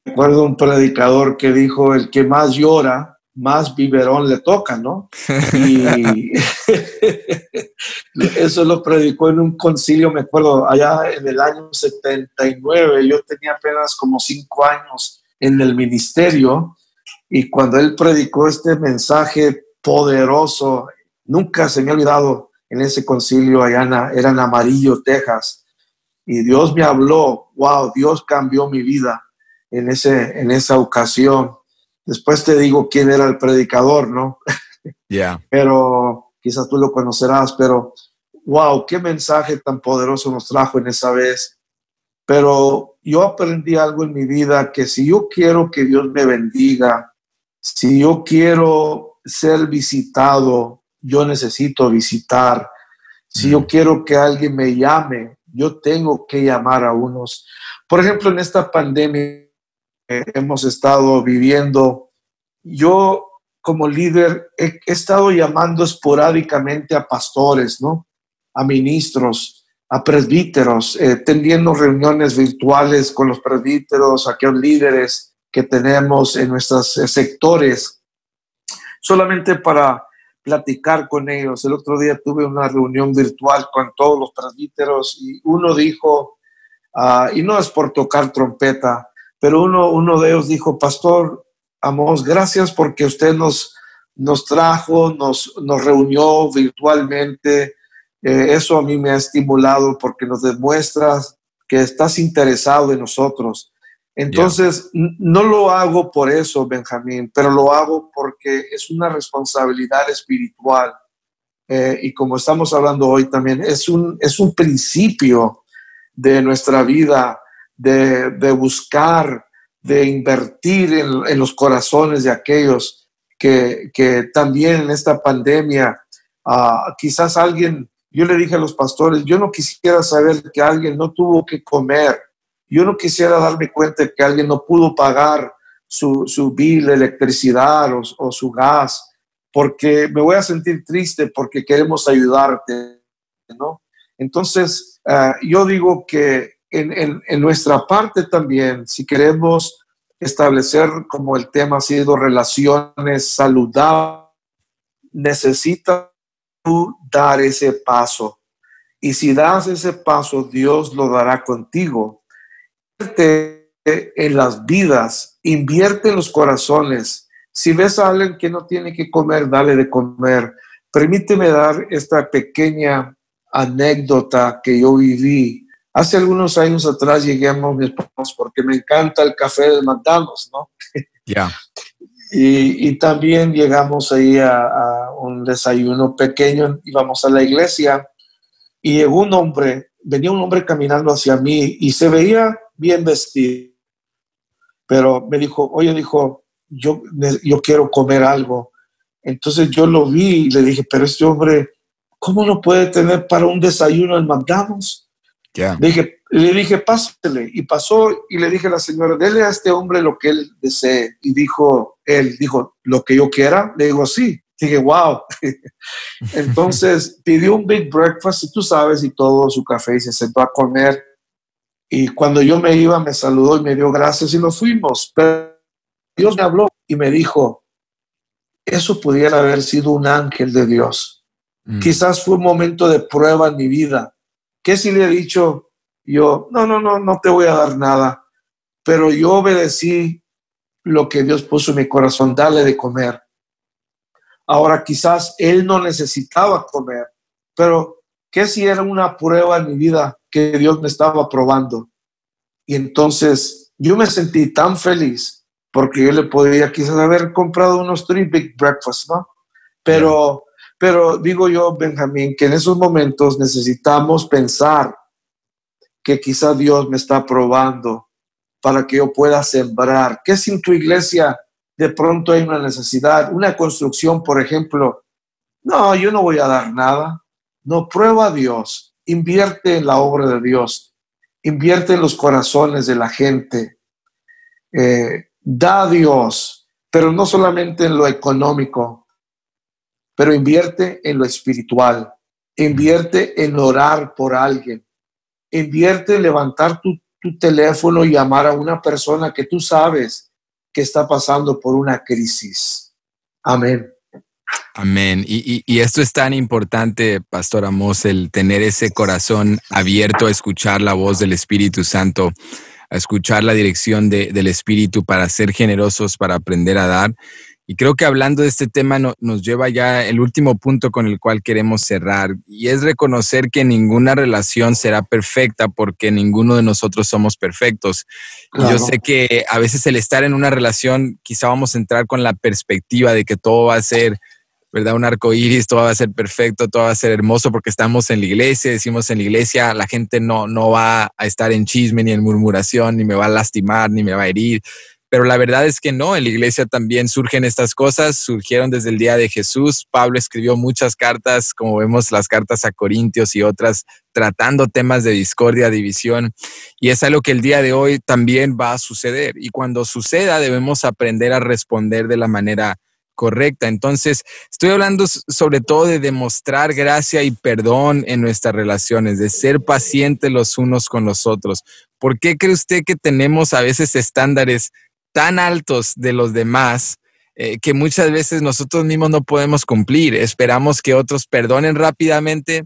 acuerdo un predicador que dijo, el que más llora, más biberón le toca, ¿no? Y eso lo predicó en un concilio, me acuerdo, allá en el año 79, yo tenía apenas como 5 años en el ministerio, y cuando él predicó este mensaje poderoso, nunca se me ha olvidado, en ese concilio allá era en Amarillo, Texas, y Dios me habló, wow, Dios cambió mi vida en esa ocasión. Después te digo quién era el predicador, ¿no? Pero quizás tú lo conocerás, pero wow, qué mensaje tan poderoso nos trajo en esa vez. Pero yo aprendí algo en mi vida, que si yo quiero que Dios me bendiga, si yo quiero ser visitado, yo necesito visitar. Si yo quiero que alguien me llame, yo tengo que llamar a unos. Por ejemplo, en esta pandemia hemos estado viviendo, yo como líder he estado llamando esporádicamente a pastores, ¿no? A ministros, a presbíteros, teniendo reuniones virtuales con los presbíteros, aquellos líderes que tenemos en nuestros sectores, solamente para platicar con ellos. El otro día tuve una reunión virtual con todos los presbíteros y uno dijo, y no es por tocar trompeta, pero uno de ellos dijo, Pastor Amos, gracias porque usted nos trajo, nos reunió virtualmente. Eso a mí me ha estimulado porque nos demuestras que estás interesado en nosotros. Entonces, no lo hago por eso, Benjamín, pero lo hago porque es una responsabilidad espiritual. Y como estamos hablando hoy también, es un principio de nuestra vida, de buscar, de invertir en los corazones de aquellos que también en esta pandemia, quizás alguien, yo le dije a los pastores, yo no quisiera saber que alguien no tuvo que comer, yo no quisiera darme cuenta de que alguien no pudo pagar su bill de electricidad o su gas, porque me voy a sentir triste porque queremos ayudarte, ¿no? Entonces, yo digo que en nuestra parte también, si queremos establecer, como el tema ha sido, relaciones saludables, necesitas tú dar ese paso. Y si das ese paso, Dios lo dará contigo. Invierte en las vidas, invierte en los corazones. Si ves a alguien que no tiene que comer, dale de comer. Permíteme dar esta pequeña anécdota que yo viví. Hace algunos años atrás llegué a mis esposos porque me encanta el café de McDonald's, ¿no? Ya. Y también llegamos ahí a un desayuno pequeño, íbamos a la iglesia y llegó venía un hombre caminando hacia mí y se veía bien vestido, pero me dijo, oye, yo quiero comer algo. Entonces yo lo vi y le dije, pero este hombre, ¿cómo no puede tener para un desayuno en McDonald's? Yeah. Le dije, pásale. Y pasó y le dije a la señora, dele a este hombre lo que él desee. Y él dijo, lo que yo quiera. Le digo, sí. Dije, wow. Entonces pidió un big breakfast, y tú sabes, y todo, su café, y se sentó a comer. Y cuando yo me iba, me saludó y me dio gracias y nos fuimos. Pero Dios me habló y me dijo, eso pudiera haber sido un ángel de Dios. Quizás fue un momento de prueba en mi vida. ¿Qué si le he dicho yo? No te voy a dar nada. Pero yo obedecí lo que Dios puso en mi corazón, darle de comer. Ahora quizás él no necesitaba comer, pero ¿qué si era una prueba en mi vida que Dios me estaba probando? Y entonces yo me sentí tan feliz porque yo le podía quizás haber comprado unos 3 big breakfasts, ¿no? Pero digo yo, Benjamín, que en esos momentos necesitamos pensar que quizás Dios me está probando para que yo pueda sembrar. ¿Qué si en tu iglesia de pronto hay una necesidad, una construcción, por ejemplo? No, yo no voy a dar nada. No, prueba a Dios, invierte en la obra de Dios, invierte en los corazones de la gente, da a Dios, pero no solamente en lo económico, pero invierte en lo espiritual, invierte en orar por alguien, invierte en levantar tu teléfono y llamar a una persona que tú sabes que está pasando por una crisis. Amén. Amén. Y esto es tan importante, Pastor Amos, el tener ese corazón abierto a escuchar la voz del Espíritu Santo, a escuchar la dirección del Espíritu para ser generosos, para aprender a dar. Y creo que hablando de este tema nos lleva ya el último punto con el cual queremos cerrar, y es reconocer que ninguna relación será perfecta porque ninguno de nosotros somos perfectos. Claro. Y yo sé que a veces el estar en una relación, quizá vamos a entrar con la perspectiva de que todo va a ser, ¿verdad?, un arco iris, todo va a ser perfecto, todo va a ser hermoso porque estamos en la iglesia, decimos en la iglesia, la gente no va a estar en chisme ni en murmuración, ni me va a lastimar, ni me va a herir. Pero la verdad es que no, en la iglesia también surgen estas cosas, surgieron desde el día de Jesús. Pablo escribió muchas cartas, como vemos las cartas a Corintios y otras, tratando temas de discordia, división. Y es algo que el día de hoy también va a suceder. Y cuando suceda debemos aprender a responder de la manera correcta. Entonces, estoy hablando sobre todo de demostrar gracia y perdón en nuestras relaciones, de ser pacientes los unos con los otros. ¿Por qué cree usted que tenemos a veces estándares tan altos de los demás que muchas veces nosotros mismos no podemos cumplir? Esperamos que otros perdonen rápidamente,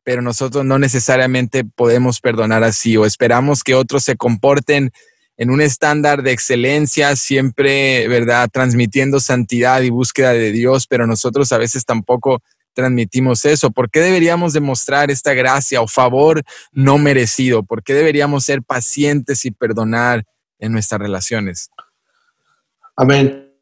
pero nosotros no necesariamente podemos perdonar así, o esperamos que otros se comporten en un estándar de excelencia, siempre, ¿verdad?, transmitiendo santidad y búsqueda de Dios, pero nosotros a veces tampoco transmitimos eso. ¿Por qué deberíamos demostrar esta gracia o favor no merecido? ¿Por qué deberíamos ser pacientes y perdonar en nuestras relaciones? Amén.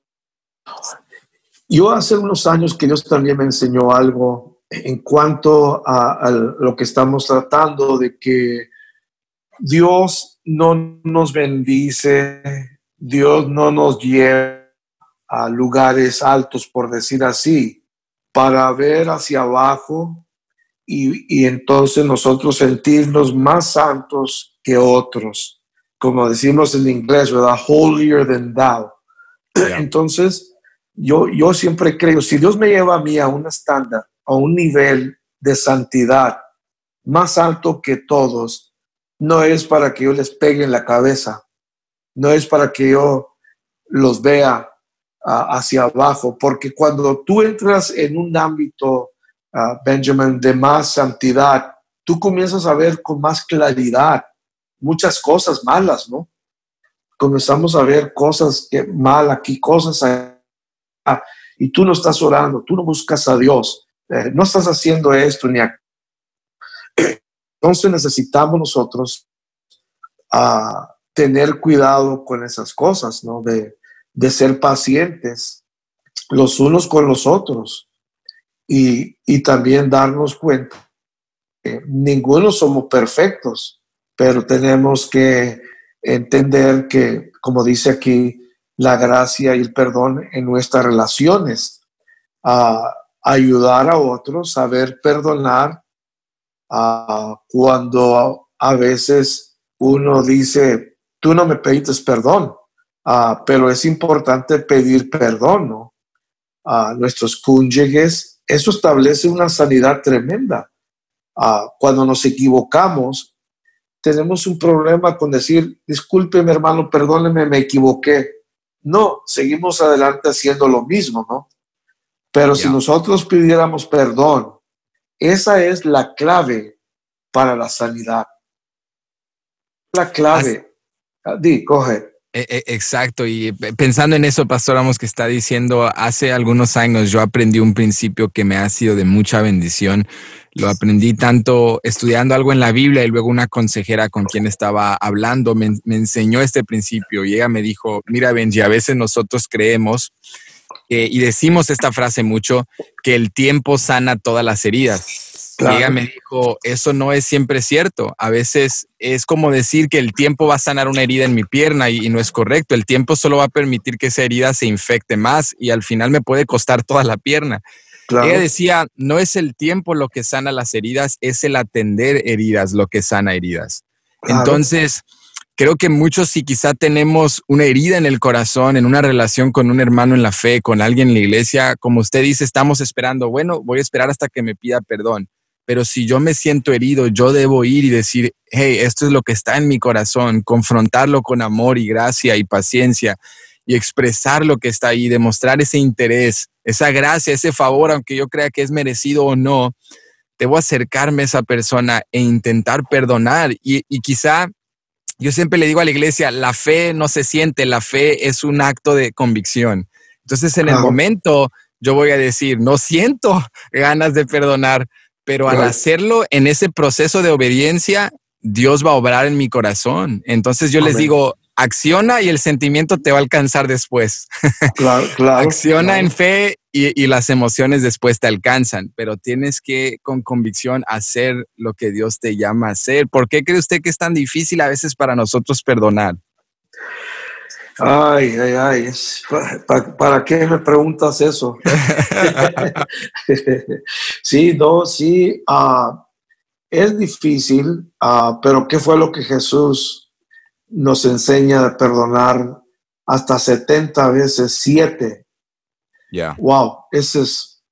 Yo hace unos años que Dios también me enseñó algo en cuanto a lo que estamos tratando, de que Dios no nos bendice, Dios no nos lleva a lugares altos, por decir así, para ver hacia abajo y entonces nosotros sentirnos más santos que otros, como decimos en inglés, ¿verdad? Holier than thou. Yeah. Entonces, Yo siempre creo, si Dios me lleva a mí a un estándar, a un nivel de santidad más alto que todos, no es para que yo les pegue en la cabeza, no es para que yo los vea hacia abajo, porque cuando tú entras en un ámbito, Benjamin, de más santidad, tú comienzas a ver con más claridad muchas cosas malas, ¿no? Comenzamos a ver cosas mal aquí, cosas allá, y tú no estás orando, tú no buscas a Dios, no estás haciendo esto ni aquello. Entonces necesitamos nosotros tener cuidado con esas cosas, ¿no? De ser pacientes los unos con los otros y también darnos cuenta que ninguno somos perfectos, pero tenemos que entender que, como dice aquí, la gracia y el perdón en nuestras relaciones, ayudar a otros, saber perdonar cuando a veces uno dice, tú no me pediste perdón, pero es importante pedir perdón, ¿no? A nuestros cónyuges, eso establece una sanidad tremenda. Cuando nos equivocamos, tenemos un problema con decir, discúlpeme hermano, perdóneme, me equivoqué. No, seguimos adelante haciendo lo mismo, ¿no? Pero si nosotros pidiéramos perdón, esa es la clave para la sanidad. La clave. Coge. Exacto, y pensando en eso, Pastor Amos, que está diciendo, hace algunos años yo aprendí un principio que me ha sido de mucha bendición. Lo aprendí tanto estudiando algo en la Biblia y luego una consejera con quien estaba hablando me enseñó este principio y ella me dijo, mira Benji, a veces nosotros creemos y decimos esta frase mucho, que el tiempo sana todas las heridas. Claro. Y ella me dijo, eso no es siempre cierto. A veces es como decir que el tiempo va a sanar una herida en mi pierna y no es correcto. El tiempo solo va a permitir que esa herida se infecte más y al final me puede costar toda la pierna. Claro. Ella decía, no es el tiempo lo que sana las heridas, es el atender heridas lo que sana heridas. Claro. Entonces, creo que muchos, si quizá tenemos una herida en el corazón, en una relación con un hermano en la fe, con alguien en la iglesia, como usted dice, estamos esperando, bueno, voy a esperar hasta que me pida perdón. Pero si yo me siento herido, yo debo ir y decir, hey, esto es lo que está en mi corazón, confrontarlo con amor y gracia y paciencia y expresar lo que está ahí, demostrar ese interés, esa gracia, ese favor, aunque yo crea que es merecido o no, debo acercarme a esa persona e intentar perdonar. Y quizá, yo siempre le digo a la iglesia, la fe no se siente, la fe es un acto de convicción. Entonces, en el momento, yo voy a decir, no siento ganas de perdonar, pero al hacerlo en ese proceso de obediencia, Dios va a obrar en mi corazón. Entonces yo les digo, acciona y el sentimiento te va a alcanzar después. Claro, acciona en fe y las emociones después te alcanzan, pero tienes que con convicción hacer lo que Dios te llama a hacer. ¿Por qué cree usted que es tan difícil a veces para nosotros perdonar? Ay. ¿Para qué me preguntas eso? Sí, es difícil, pero ¿qué fue lo que Jesús nos enseña de perdonar hasta 70 veces 7? Yeah. Wow, eso es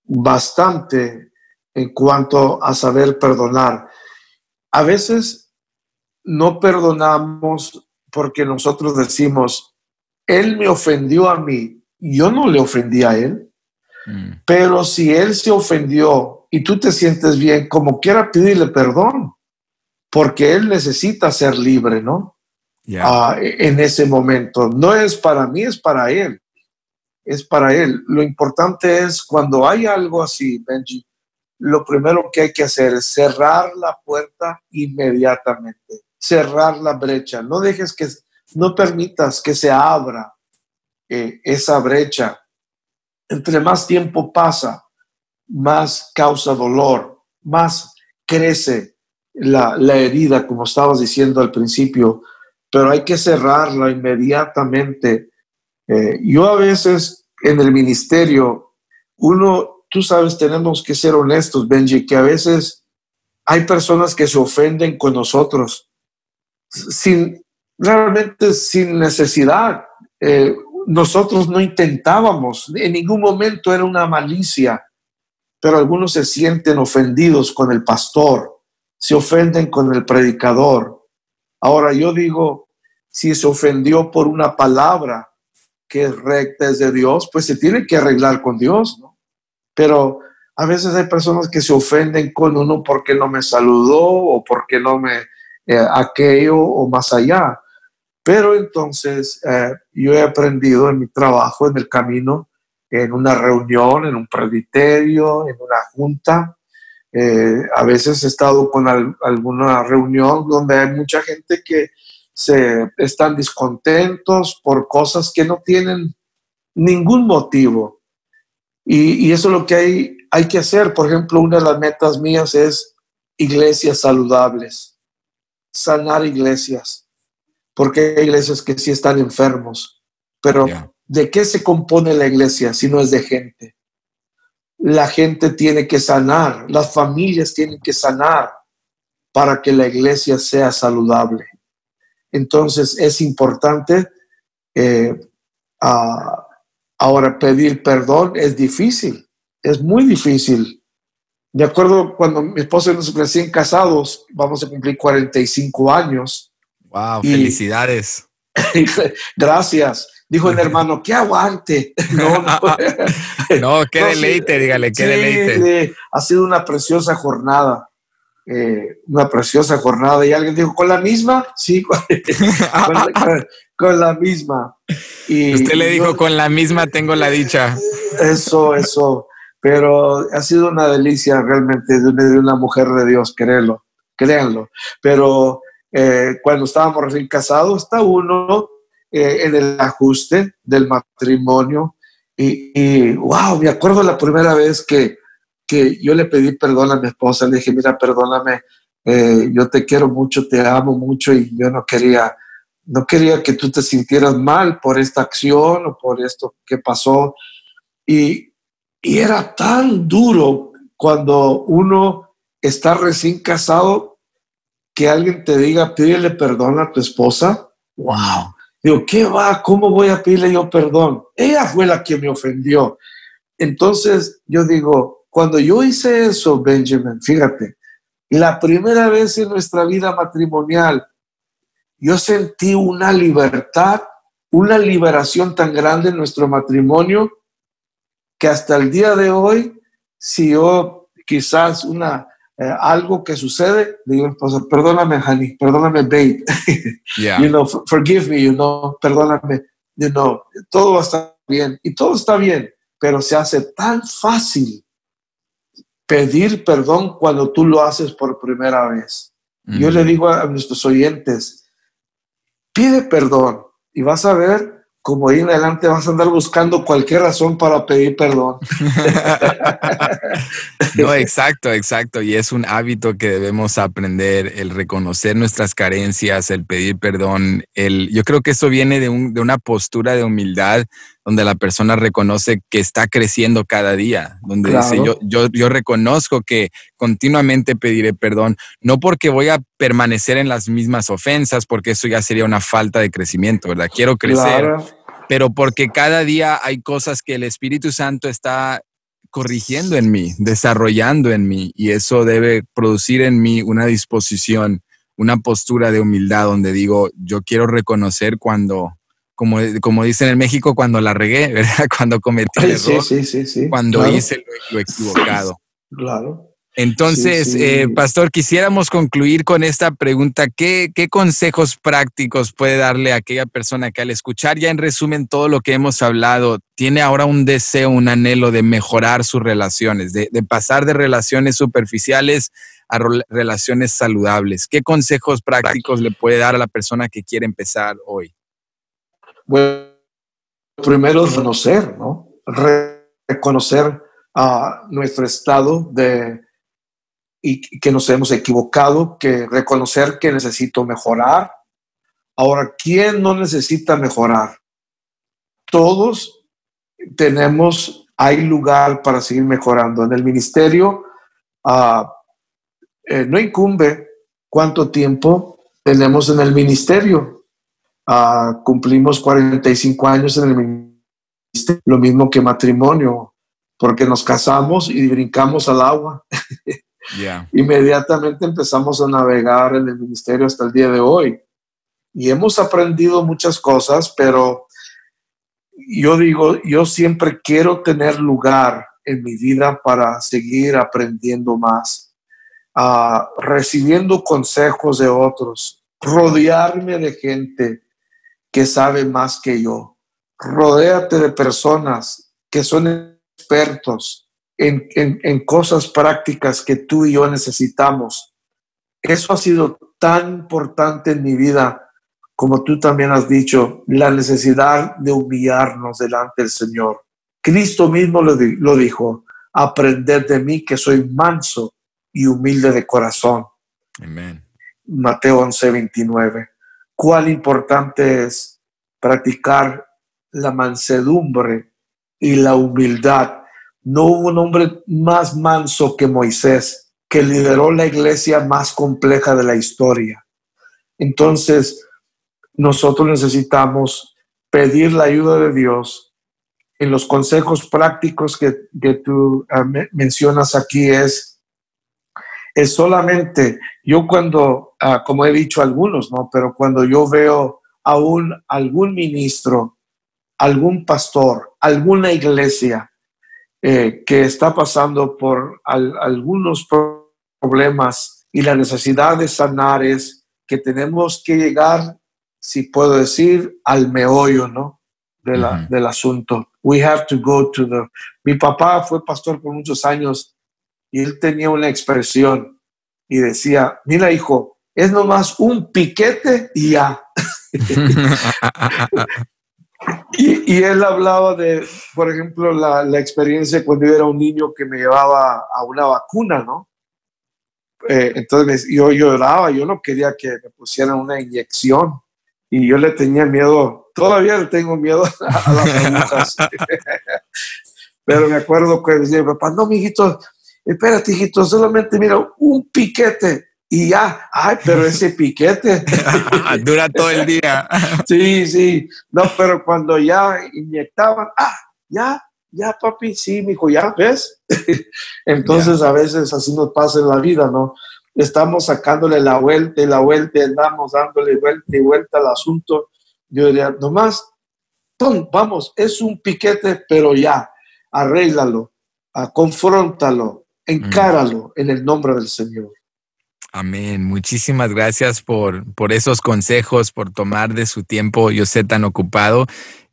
bastante en cuanto a saber perdonar. A veces no perdonamos porque nosotros decimos, él me ofendió a mí, yo no le ofendí a él, pero si él se ofendió y tú te sientes bien, como quiera pedirle perdón, porque él necesita ser libre, ¿no? Yeah. En ese momento. No es para mí, es para él. Es para él. Lo importante es cuando hay algo así, Benji, lo primero que hay que hacer es cerrar la puerta inmediatamente. Cerrar la brecha, no permitas que se abra esa brecha. Entre más tiempo pasa, más causa dolor, más crece la herida, como estabas diciendo al principio, pero hay que cerrarla inmediatamente. Yo a veces en el ministerio, tú sabes, tenemos que ser honestos, Benji, que a veces hay personas que se ofenden con nosotros realmente sin necesidad. nosotros no intentábamos, en ningún momento era una malicia, pero algunos se sienten ofendidos con el pastor, se ofenden con el predicador. Ahora yo digo, si se ofendió por una palabra que es recta, es de Dios, pues se tiene que arreglar con Dios, ¿no? Pero a veces hay personas que se ofenden con uno porque no me saludó o porque no me aquello o más allá. Pero entonces yo he aprendido en mi trabajo, en el camino, en una reunión, en un presbiterio, en una junta. A veces he estado con alguna reunión donde hay mucha gente que están descontentos por cosas que no tienen ningún motivo. Y eso es lo que hay que hacer. Por ejemplo, una de las metas mías es iglesias saludables, sanar iglesias, porque hay iglesias que sí están enfermos. Pero ¿de qué se compone la iglesia si no es de gente? La gente tiene que sanar, las familias tienen que sanar para que la iglesia sea saludable. Entonces es importante. Ahora, pedir perdón es difícil, es muy difícil. De acuerdo, cuando mi esposa y nosotros recién casados, vamos a cumplir 45 años. ¡Wow! ¡Felicidades! Gracias. Dijo el hermano, ¡qué aguante! No, qué deleite, dígale, qué deleite. Ha sido una preciosa jornada. Una preciosa jornada. Y alguien dijo, ¿con la misma? Sí, con la misma. Y usted le dijo, con la misma tengo la dicha. Eso. Pero ha sido una delicia realmente de una mujer de Dios, créanlo. Pero cuando estábamos recién casados, está uno en el ajuste del matrimonio. Y wow, me acuerdo la primera vez que yo le pedí perdón a mi esposa. Le dije, mira, perdóname, yo te quiero mucho, te amo mucho y yo no quería que tú te sintieras mal por esta acción o por esto que pasó. Y era tan duro cuando uno está recién casado que alguien te diga, pídele perdón a tu esposa. ¡Wow! Digo, ¿qué va? ¿Cómo voy a pedirle yo perdón? Ella fue la que me ofendió. Entonces yo digo, cuando yo hice eso, Benjamin, fíjate, la primera vez en nuestra vida matrimonial, yo sentí una libertad, una liberación tan grande en nuestro matrimonio que hasta el día de hoy, si yo quizás algo que sucede, digo, pues, perdóname, honey, perdóname, babe, yeah. Forgive me, perdóname, todo va a estar bien y todo está bien, pero se hace tan fácil pedir perdón cuando tú lo haces por primera vez. Yo le digo a nuestros oyentes, pide perdón y vas a ver cómo ahí en adelante vas a andar buscando cualquier razón para pedir perdón. No, exacto. Y es un hábito que debemos aprender, el reconocer nuestras carencias, el pedir perdón. Yo creo que eso viene de una postura de humildad donde la persona reconoce que está creciendo cada día, donde claro. Dice, yo reconozco que continuamente pediré perdón, no porque voy a permanecer en las mismas ofensas, porque eso ya sería una falta de crecimiento, ¿verdad? Quiero crecer, claro. Pero porque cada día hay cosas que el Espíritu Santo está corrigiendo en mí, desarrollando en mí, y eso debe producir en mí una disposición, una postura de humildad donde digo, yo quiero reconocer cuando, como dicen en México, cuando la regué, ¿verdad? Cuando cometí el error, sí, cuando claro. hice lo equivocado. Claro. Entonces, sí. Pastor, quisiéramos concluir con esta pregunta. ¿Qué consejos prácticos puede darle a aquella persona que al escuchar ya en resumen todo lo que hemos hablado, tiene ahora un deseo, un anhelo de mejorar sus relaciones, de pasar de relaciones superficiales a relaciones saludables? ¿Qué consejos prácticos le puede dar a la persona que quiere empezar hoy? Bueno, primero reconocer, ¿no? Reconocer nuestro estado y que nos hemos equivocado, que reconocer que necesito mejorar. Ahora, ¿quién no necesita mejorar? Todos hay lugar para seguir mejorando. En el ministerio no incumbe cuánto tiempo tenemos en el ministerio. Cumplimos 45 años en el ministerio, lo mismo que matrimonio, porque nos casamos y brincamos al agua. Yeah. Inmediatamente empezamos a navegar en el ministerio hasta el día de hoy. Y hemos aprendido muchas cosas, pero yo digo, yo siempre quiero tener lugar en mi vida para seguir aprendiendo más, recibiendo consejos de otros, rodearme de gente que sabe más que yo. Rodéate de personas que son expertos en cosas prácticas que tú y yo necesitamos. Eso ha sido tan importante en mi vida, como tú también has dicho, la necesidad de humillarnos delante del Señor. Cristo mismo lo dijo: aprended de mí que soy manso y humilde de corazón. Amén. Mateo 11:29. Cuán importante es practicar la mansedumbre y la humildad. No hubo un hombre más manso que Moisés, que lideró la iglesia más compleja de la historia. Entonces, nosotros necesitamos pedir la ayuda de Dios. En los consejos prácticos que tú mencionas aquí es solamente, yo cuando, como he dicho algunos, ¿no? Pero cuando yo veo a algún ministro, algún pastor, alguna iglesia que está pasando por algunos problemas y la necesidad de sanar, es que tenemos que llegar, si puedo decir, al meollo, ¿no? Del asunto. We have to go to the... Mi papá fue pastor por muchos años y él tenía una expresión y decía: mira, hijo, es nomás un piquete y ya. y él hablaba de, por ejemplo, la experiencia cuando yo era un niño que me llevaba a una vacuna, ¿no? Entonces yo lloraba, yo no quería que me pusieran una inyección y yo le tenía miedo, todavía le tengo miedo a las agujas. Pero me acuerdo que decía papá: no, mijito, espérate, hijito, solamente mira, un piquete y ya. Ay, pero ese piquete dura todo el día. Sí, no, pero cuando ya inyectaban, ya, papi, sí, mijo, ya, ¿ves? Entonces, a veces así nos pasa en la vida, ¿no? Estamos sacándole la vuelta, andamos dándole vuelta y vuelta al asunto. Yo diría, nomás, vamos, es un piquete, pero ya, arréglalo, confróntalo, encáralo en el nombre del Señor. Amén. Muchísimas gracias por esos consejos, por tomar de su tiempo, yo sé, tan ocupado,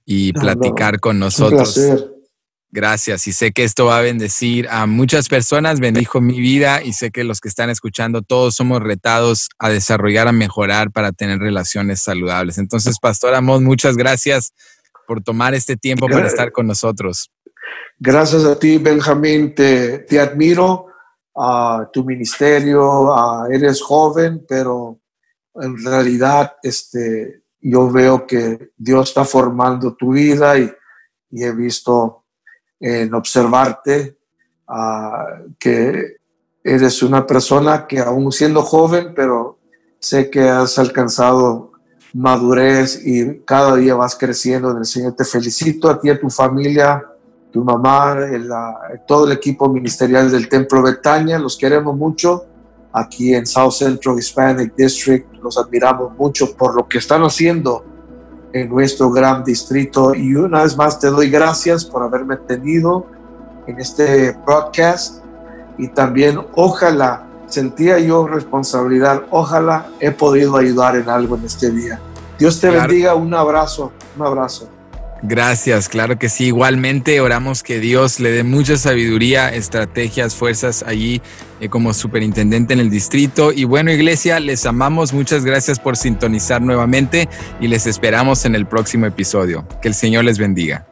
y platicar con nosotros. Un placer. Gracias. Y sé que esto va a bendecir a muchas personas. Bendijo mi vida y sé que los que están escuchando, todos somos retados a desarrollar, a mejorar para tener relaciones saludables. Entonces, Pastor Amos, muchas gracias por tomar este tiempo para estar con nosotros. Gracias a ti, Benjamín. Te admiro. Tu ministerio, eres joven, pero en realidad yo veo que Dios está formando tu vida y he visto en observarte que eres una persona que, aún siendo joven, pero sé que has alcanzado madurez y cada día vas creciendo en el Señor. Te felicito a ti, a tu familia, tu mamá, todo el equipo ministerial del Templo Betania. Los queremos mucho aquí en South Central Hispanic District. Los admiramos mucho por lo que están haciendo en nuestro gran distrito. Y una vez más te doy gracias por haberme tenido en este broadcast. Y también, ojalá, sentía yo responsabilidad, ojalá he podido ayudar en algo en este día. Dios te bendiga. Un abrazo. Gracias, claro que sí. Igualmente oramos que Dios le dé mucha sabiduría, estrategias, fuerzas allí como superintendente en el distrito. Y bueno, iglesia, les amamos. Muchas gracias por sintonizar nuevamente y les esperamos en el próximo episodio. Que el Señor les bendiga.